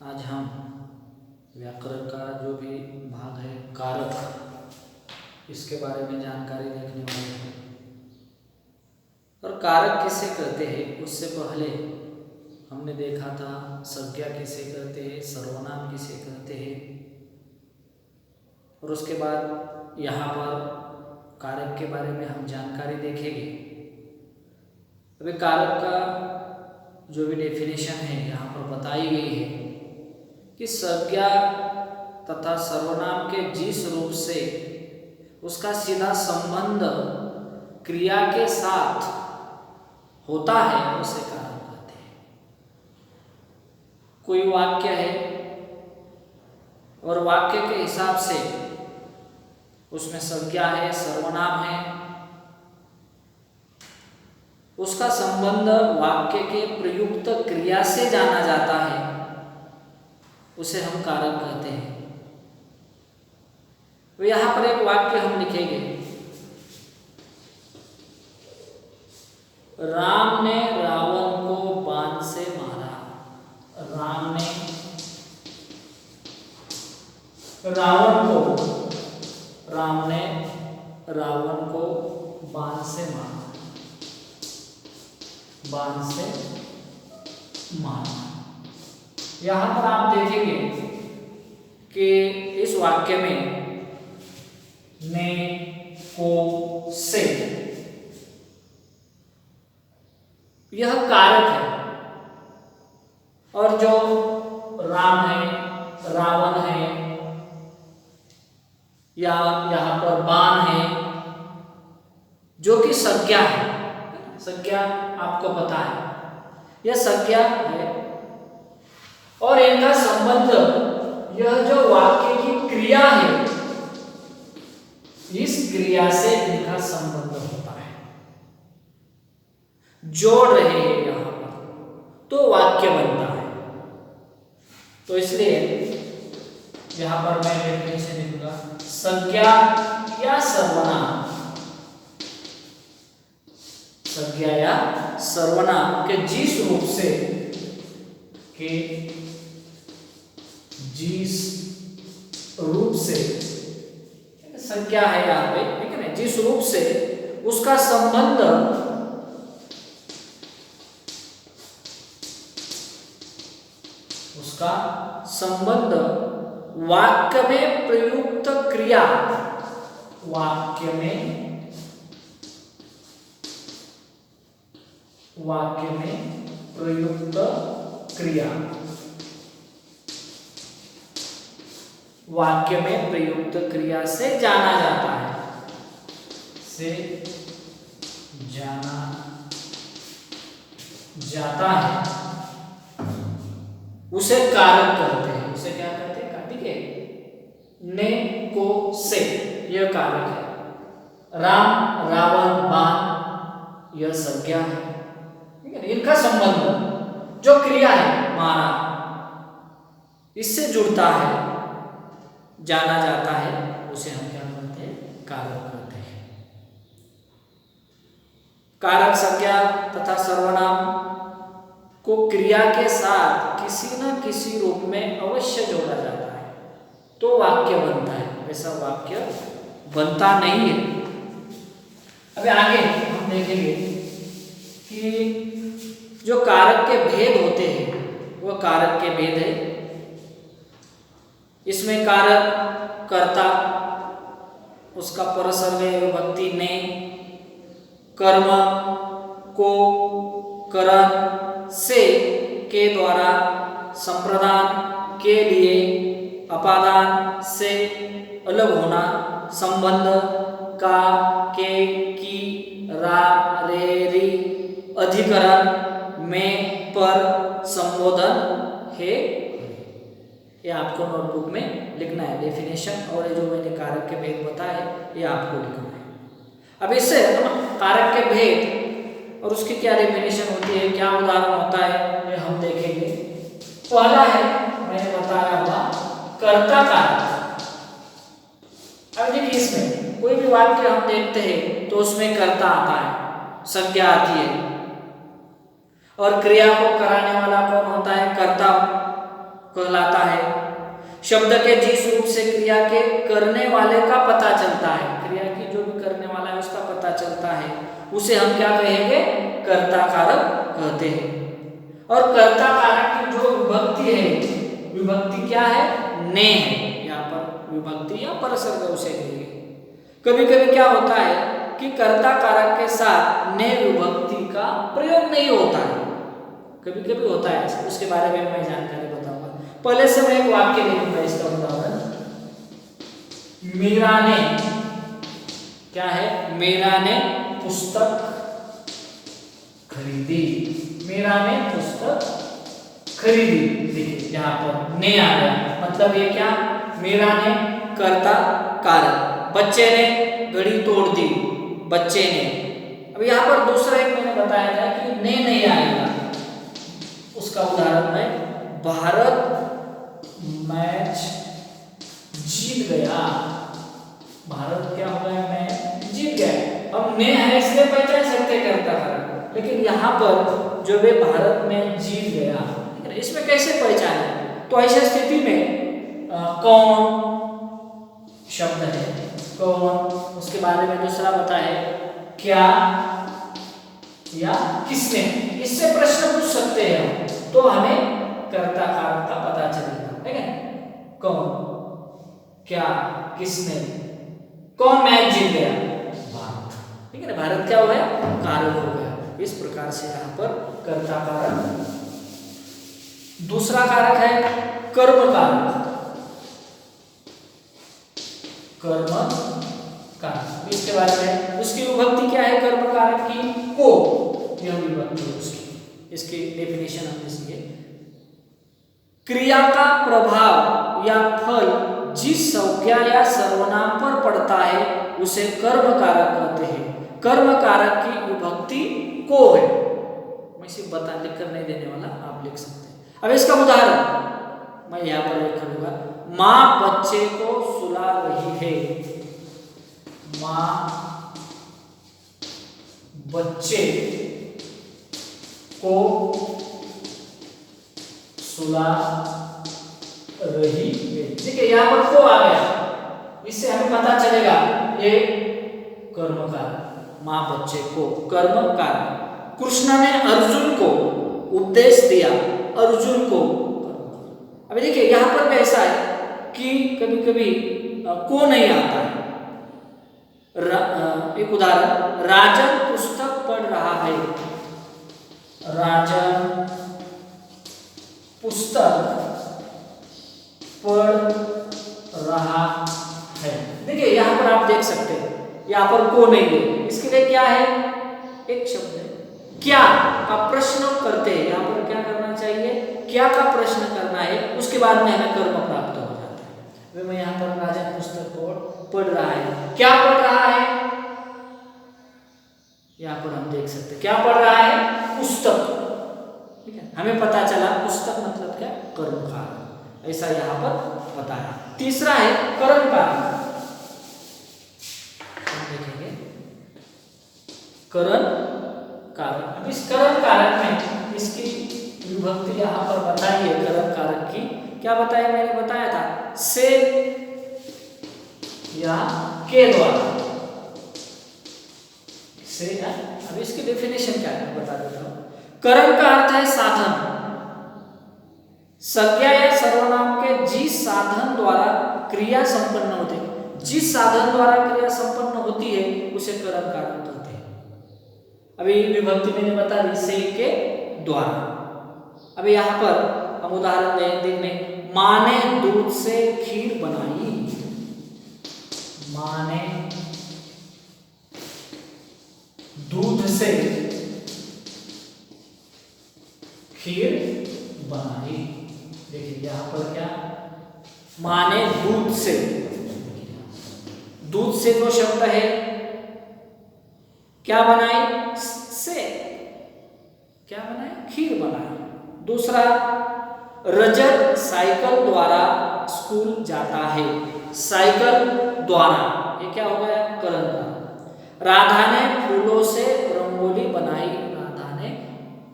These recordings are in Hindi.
आज हम व्याकरण का जो भी भाग है कारक, इसके बारे में जानकारी देखने वाले हैं। और कारक किसे कहते हैं, उससे पहले हमने देखा था संज्ञा किसे कहते हैं, सर्वनाम किसे कहते हैं, और उसके बाद यहाँ पर कारक के बारे में हम जानकारी देखेंगे। अभी कारक का जो भी डेफिनेशन है यहाँ पर बताई गई है कि संज्ञा तथा सर्वनाम के जिस रूप से उसका सीधा संबंध क्रिया के साथ होता है उसे कारक कहते हैं। कोई वाक्य है और वाक्य के हिसाब से उसमें संज्ञा है, सर्वनाम है, उसका संबंध वाक्य के प्रयुक्त क्रिया से जाना जाता है, उसे हम कारक कहते हैं। तो यहाँ पर एक वाक्य हम लिखेंगे, राम ने रावण को बाण से मारा। राम ने रावण को बाण से मारा। बाण से मारा। यहाँ पर आप देखेंगे कि इस वाक्य में ने, को, से यह कारक है, और जो राम है, रावण है, या यहाँ पर बाण है जो कि संज्ञा है। संज्ञा आपको पता है, यह संज्ञा है, और इनका संबंध, यह जो वाक्य की क्रिया है, इस क्रिया से इनका संबंध होता है, जोड़ रहे हैं यहां पर, तो वाक्य बनता है। तो इसलिए यहां पर मैं डेफिनेशन लिखूंगा, संज्ञा या सर्वनाम, संज्ञा या सर्वनाम के जिस रूप से संज्ञा है यहाँ पे, ठीक है ना, जिस रूप से उसका संबंध वाक्य में प्रयुक्त क्रिया, वाक्य में प्रयुक्त क्रिया, वाक्य में प्रयुक्त क्रिया से जाना जाता है, से जाना जाता है, उसे कारक कहते हैं। उसे क्या कहते हैं? ठीक है, ने, को, से, यह कारक है। राम, रावण, बाण, यह संज्ञा है, ठीक है। इनका संबंध जो क्रिया है, मारा, इससे जुड़ता है, जाना जाता है, उसे हम क्या कहते हैं? कारक कहते हैं। कारक संज्ञा तथा सर्वनाम को क्रिया के साथ किसी न किसी रूप में अवश्य जोड़ा जाता है, तो वाक्य बनता है, ऐसा वाक्य बनता नहीं है। अभी आगे हम देखेंगे कि जो कारक के भेद होते हैं, वह कारक के भेद है। इसमें कारक कर्ता, उसका परसर्ग विभक्ति ने, कर्म को करण से के द्वारा, संप्रदान के लिए, अपादान से अलग होना, संबंध का, के, की, रा, रे, री, अधिकरण में, पर, संबोधन है। ये आपको नोटबुक में लिखना है डेफिनेशन, और ये जो मैंने कारक के भेद बताए ये आपको लिखना है। अब इससे कारक के भेद और उसकी क्या डेफिनेशन होती है, क्या उदाहरण होता है, ये हम देखेंगे। पहला है, मैंने बताया हुआ कर्ता कारक। अब देखिए, इसमें कोई भी वाक्य हम देखते हैं तो उसमें कर्ता आता है, संज्ञा आती है, और क्रिया को कराने वाला कौन होता है? कर्ता। कहलाता है। शब्द के जिस रूप से क्रिया के करने वाले का पता चलता है, क्रिया की जो भी करने वाला है उसका पता चलता है, उसे हम क्या कहेंगे? कर्ता कारक कहते हैं। और कर्ता कारक की जो विभक्ति है, विभक्ति क्या है? ने है। यहाँ पर विभक्ति या परसर्ग उसे कहेंगे। कभी कभी क्या होता है कि कर्ता कारक के साथ ने विभक्ति का प्रयोग नहीं होता है, कभी कभी होता है, उसके बारे में मैं जानकारी बताऊंगा। पहले से मैं एक वाक्य लिखूंगा इसका उदाहरण। मीरा ने, क्या है? मीरा ने पुस्तक खरीदी। मीरा ने पुस्तक खरीदी। देखिए यहाँ पर ने आ गया, मतलब ये क्या? मीरा ने कर्ता कारक। बच्चे ने घड़ी तोड़ दी, बच्चे ने। अब यहाँ पर दूसरा एक मैंने बताया था कि ने नहीं आएगा, उसका उदाहरण है भारत मैच जीत गया। भारत क्या हो गया? मैच जीत गया। अब ने है इसलिए पहचान सकते कर्ता कारक, लेकिन यहाँ पर जो वे भारत में जीत गया, इसमें कैसे पहचाने? तो ऐसी स्थिति में कौन शब्द है, कौन, उसके बारे में दूसरा बताए क्या या किसने, इससे प्रश्न पूछ सकते हैं, तो हमें कर्ता कारक का पता चलेगा। ठीक है? कौन, क्या, किसने। कौन मैच जीत गया? भारत। ठीक है ना? भारत क्या हो गया? कारक हो गया। इस प्रकार से यहाँ पर कर्ता कारक। दूसरा कारक है कर्म कारक। कर्म कारक, इसके बारे में उसकी विभक्ति क्या है? कर्म कारक की को, यह विभक्ति है उसकी। इसकी डेफिनेशन हमने सीखे। क्रिया का प्रभाव या फल जिस संज्ञा या सर्वनाम पर पड़ता है उसे कर्म कारक कहते हैं। कर्म कारक की विभक्ति को है। मैं सिर्फ बता लिख कर नहीं देने वाला, आप लिख सकते हैं। अब इसका उदाहरण मैं यहाँ पर लिख करूंगा। माँ बच्चे को सुला रही है। माँ बच्चे को सुला रही है। ठीक है, यहाँ पर को आ गया, इससे हमें पता चलेगा ये कर्म कारक। माँ बच्चे को, कर्म कारक। कृष्ण ने अर्जुन को उपदेश दिया। अर्जुन को। अभी देखिए यहाँ पर भी ऐसा है कि कभी कभी को नहीं आता है। एक उदाहरण, राजन पुस्तक पढ़ रहा है। राजन पुस्तक पढ़ रहा है। देखिए यहाँ पर आप देख सकते हैं, यहाँ पर को नहीं है, इसके लिए क्या है? एक शब्द है क्या का प्रश्न करते हैं। यहाँ पर क्या करना चाहिए? क्या का प्रश्न करना है, उसके बाद में हमें कर्म प्राप्त हो जाता है। मैं यहाँ पर राजन पुस्तक पढ़ रहा है। क्या पढ़ रहा है? यहाँ पर हम देख सकते हैं क्या पढ़ रहा है? पुस्तक। ठीक है, हमें पता चला पुस्तक मतलब क्या? कर्म कारक। ऐसा यहाँ पर बताया। तीसरा है कर्म कारक। देखेंगे कर्म कारक। अब इस कर्म कारक में इसकी विभक्ति यहाँ पर बताई है। कर्म कारक की क्या बताया? मैंने बताया था से या के द्वारा। से या, अब इसकी डेफिनेशन क्या है बता देता हूं। कर्म का अर्थ है साधन। संज्ञा या सर्वनाम के जिस साधन द्वारा क्रिया संपन्न होती है, जिस साधन द्वारा क्रिया संपन्न होती है उसे कर्म कारक कहते हैं। अभी विभक्ति मैंने बता दी से के द्वारा। अभी यहाँ पर हम उदाहरण देखने, माँ ने दूध से खीर बनाई। माँ ने दूध से खीर बनाई। देखिए यहाँ पर क्या? माँ ने दूध से, दूध से जो शब्द है क्या बनाई? से क्या बनाई? खीर बनाई। दूसरा, रजत साइकिल द्वारा स्कूल जाता है। साइकिल द्वारा, ये क्या हो गया? कर्म कारक। राधा ने फूलों से रंगोली बनाई। राधा ने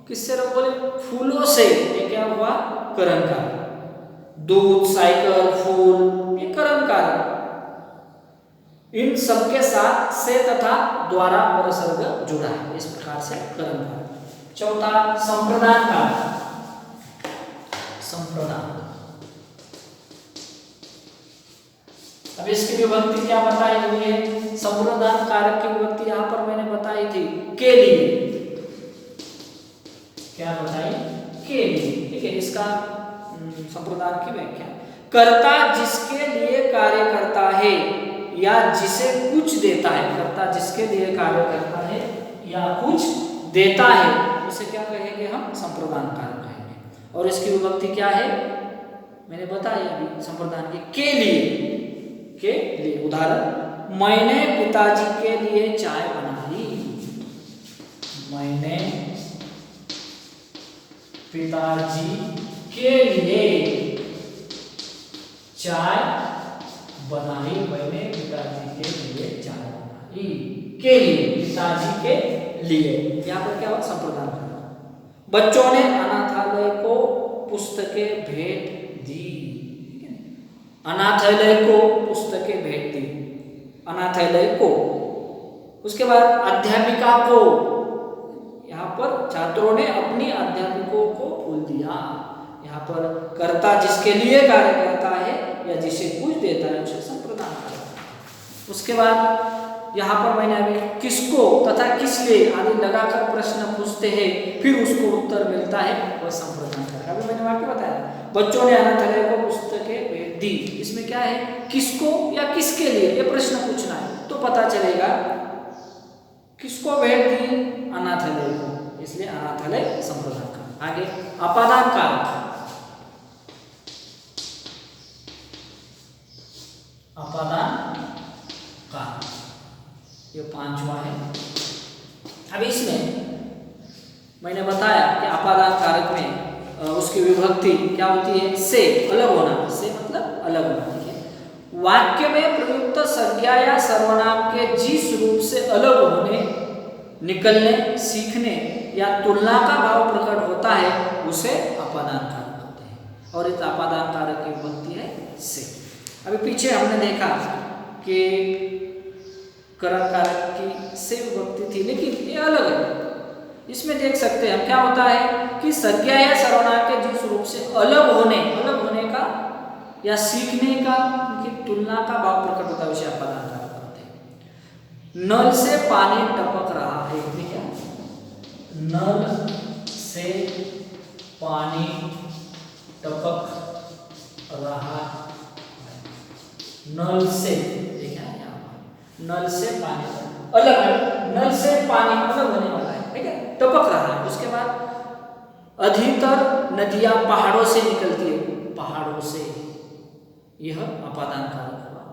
किससे रंगोली? फूलों से, ये क्या हुआ? कर्म कारक। दूध, साइकिल, फूल, ये कर्म कारक। इन सबके साथ से तथा द्वारा परसर्ग जुड़ा है, इस प्रकार से कर्म कारक। चौथा संप्रदान कारक। संप्रदान, अब इसकी विभक्ति क्या बताई हुई है? संप्रदान कारक की विभक्ति यहां पर मैंने बताई थी के लिए। क्या बताई? के लिए। ठीक है, इसका संप्रदान की व्याख्या, कर्ता जिसके लिए कार्य करता है या जिसे कुछ देता है, कर्ता जिसके लिए कार्य करता है या कुछ देता है, उसे क्या कहेंगे? हम संप्रदान कारक कहेंगे। और इसकी विभक्ति क्या है? मैंने बताया अभी, संप्रदान की के लिए। के लिए उदाहरण, मैंने पिताजी के लिए चाय बनाई। मैंने पिताजी के लिए चाय बनाई। मैंने पिताजी के लिए चाय बनाई। के लिए, पिताजी के लिए, यहां पर क्या हुआ? संप्रदान कारक। बच्चों ने अनाथालय को पुस्तकें भेंट दी। अनाथालय को पुस्तकें भेंट दी, अनाथालय को। उसके बाद अध्यापिका को, यहाँ पर छात्रों ने अपनी अध्यापिकों को फूल दिया। यहाँ पर कर्ता जिसके लिए कार्य करता है या जिसे कुछ देता है उसे संप्रदान करता है। उसके बाद यहाँ पर मैंने अभी किसको तथा किस लिए आदि लगाकर प्रश्न पूछते हैं, फिर उसको उत्तर मिलता है, वह संप्रदान कारक। अभी मैंने वाक्य बताया, बच्चों ने अनाथालय को पुस्तकें भेंट दी। इसमें क्या है? किसको या किसके लिए, ये प्रश्न पूछना है, तो पता चलेगा किसको भेंट दी? अनाथालय को, इसलिए अनाथालय संप्रदान कारक। आगे अपादान कारक। अपादान कारक, ये पांचवा है। अब इसमें मैंने बताया कि अपादान कारक में उसकी विभक्ति क्या होती है? से, अलग होना। से मतलब अलग होना। ठीक है, वाक्य में प्रयुक्त संज्ञा या सर्वनाम के जिस रूप से अलग होने, निकलने, सीखने या तुलना का भाव प्रकट होता है उसे अपादान कारक होते हैं। और इस अपादान कारक की विभक्ति है से। अभी पीछे हमने देखा कि कर्म कारक की से विभक्ति थी, लेकिन ये अलग है। इसमें देख सकते हैं हम क्या होता है कि संज्ञा या सर्वनाम के जिस रूप से अलग होने का या सीखने का, उनकी तुलना का भाव प्रकट होता है उसे अपादान कारक कहते हैं। नल से पानी टपक रहा है, ठीक है, नल से पानी टपक रहा है। नल से, देखा है यहाँ पर, नल से पानी अलग है, नल से पानी अलग होने वाला है, ठीक है, टपक रहा है। उसके बाद अधिकतर नदियां पहाड़ों से निकलती है, पहाड़ों से, यह अपादान कारक हुआ।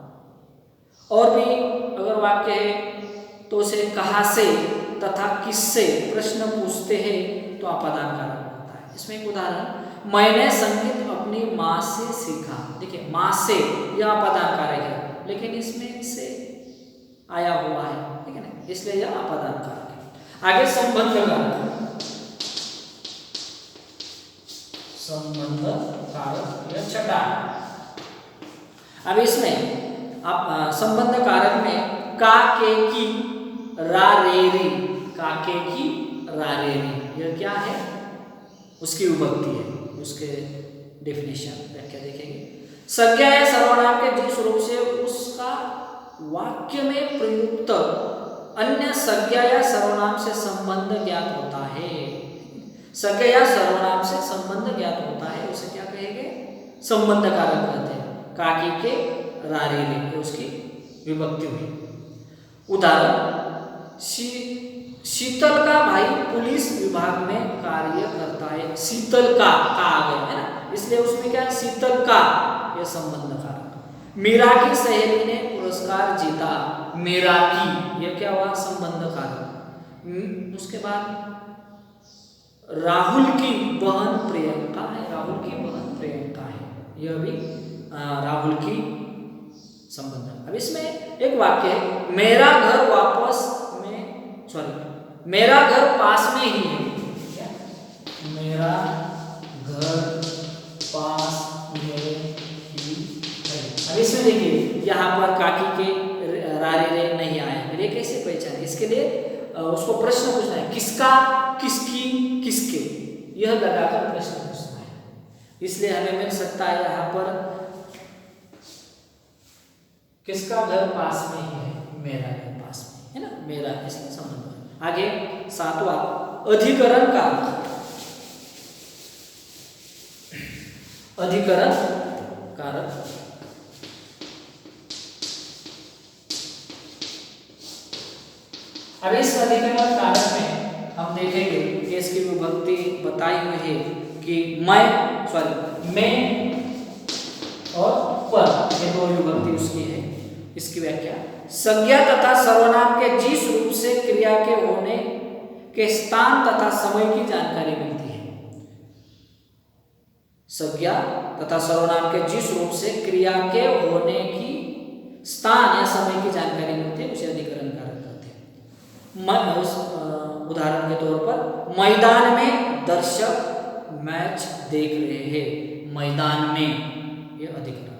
और भी अगर वाक्य है तो उसे कहाँ से तथा किससे प्रश्न पूछते हैं तो अपादान कारक होता है। इसमें एक उदाहरण, मैंने संगीत अपनी माँ से सीखा। देखिए माँ से, यह अपादान कारक है, लेकिन इसमें से आया हुआ है, ठीक है ना, इसलिए यह अपादान कारक है। आगे संबंध कारक, संबंध कारक यह छठा। अब इसमें आप संबंध कारक में का, के, की, रा, रे, री, का, के, की, रा, रे, री, यह क्या है, उसकी विभक्ति है। उसके डेफिनेशन व्याख्या देखेंगे। संज्ञा या सर्वनाम के जिस रूप से उसका वाक्य में प्रयुक्त अन्य संज्ञा या सर्वनाम से संबंध ज्ञात होता है। संज्ञा या सर्वनाम से संबंध ज्ञात होता है उसे क्या कहेंगे, संबंध कारक कहते हैं। काकी के, रारी के, उसकी विभक्ति हुई। उदाहरण, शीतल का भाई पुलिस विभाग में कार्य करता है। शीतल का आ गया है ना, इसलिए उसमें क्या है, शीतल का, यह संबंध कारक। मीरा की सहेली ने पुरस्कार जीता। मीरा की, यह क्या हुआ, संबंध कारक। उसके बाद राहुल की बहन प्रियंका है। राहुल की बहन प्रियंका है, यह भी राहुल की संबंध। अब इसमें एक वाक्य है, मेरा घर मेरा घर पास में ही है। मेरा घर पास में उसको प्रश्न पूछना है, किसका, किसकी, किसके, यह लगाकर प्रश्न पूछना है। इसलिए हमें मिल सकता है यहाँ पर किसका घर पास में ही है, मेरा घर पास में है ना, मेरा इसका संबंध है। आगे 7वां अधिकरण कारक। अधिकरण कारक अब इस अधिकरण कारक में हम देखेंगे कि इसकी विभक्ति बताई हुई है कि मैं और पर, ये दो विभक्ति उसकी है। इसकी व्याख्या, संज्ञा तथा सर्वनाम के जिस रूप से क्रिया के होने के स्थान तथा समय की जानकारी मिलती है। संज्ञा तथा सर्वनाम के जिस रूप से क्रिया के होने की स्थान या समय की जानकारी मिलती है उसे अधिकरण कारक कहते हैं। उदाहरण के तौर पर, मैदान में दर्शक मैच देख रहे हैं, मैदान में, ये अधिकरण।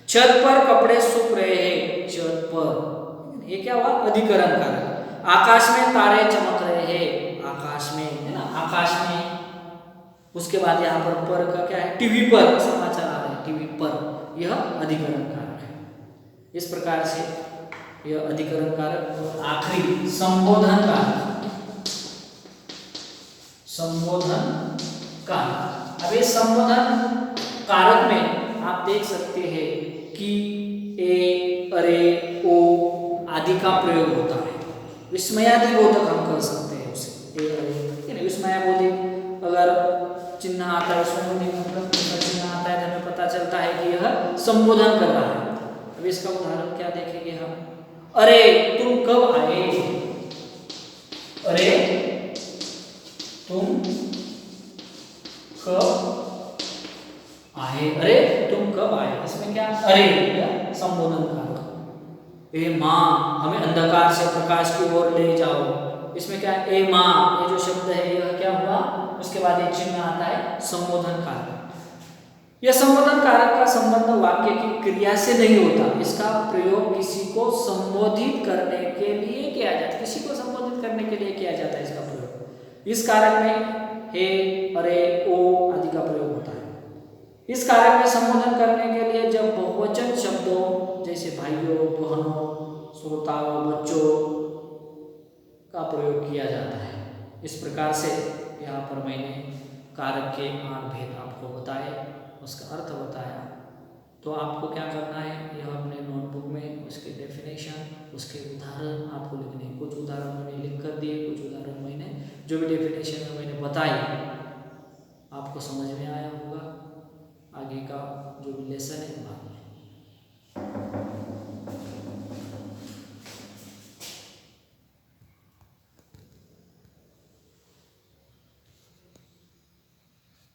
छत पर कपड़े सूख रहे हैं, छत पर, ये क्या हुआ, अधिकरण कारक। आकाश में तारे चमक रहे हैं, आकाश में, है ना, आकाश में। उसके बाद यहाँ पर का क्या है, टीवी पर समाचार आ रहे हैं, टीवी पर, यह अधिकरण कारक है। इस प्रकार से यह अधिकरण कारक। और आखिरी संबोधन कारक। संबोधन कारक। अब इस संबोधन कारक में आप देख सकते हैं कि ए, अरे, ओ आदि का प्रयोग होता है। विस्मयादि बोधक हम कर सकते हैं उसे, ए, अरे, विस्मयाबोधक अगर चिन्ह आता है, विस्मयाबोधक मतलब चिन्ह आता है तो हमें पता चलता है कि यह संबोधन कर रहा है। अब इसका उदाहरण क्या देखेंगे हम, अरे तुम कब आए, अरे तुम कब आए, अरे तुम कब आए, इसमें क्या, अरे संबोधन कारक। ए माँ हमें अंधकार से प्रकाश की ओर ले जाओ, इसमें क्या है, ए माँ, ये जो शब्द है यह क्या हुआ, उसके बाद एक चिन्ह आता है संबोधन कारक। यह संबोधन कारक का संबंध वाक्य की क्रिया से नहीं होता, इसका प्रयोग किसी को संबोधित करने के लिए किया जाता है, किसी को संबोधित करने के लिए किया जाता है इसका प्रयोग। इस कारक में हे, अरे, ओ आदि का प्रयोग होता है। इस कारक में संबोधन करने के लिए जब बहुवचन शब्दों जैसे भाइयों, बहनों, श्रोताओं, बच्चों का प्रयोग किया जाता है। इस प्रकार से यहाँ पर मैंने कारक के 8 भेद आपको बताए, उसका अर्थ बताया। तो आपको क्या करना है, यह अपने नोटबुक में उसके डेफिनेशन, उसके उदाहरण आपको लिखने हैं। कुछ उदाहरण मैंने लिख कर दिए, कुछ उदाहरण मैंने जो भी डेफिनेशन में मैंने बताई आपको समझ में आया होगा। आगे का जो भी लेसन है बाद में।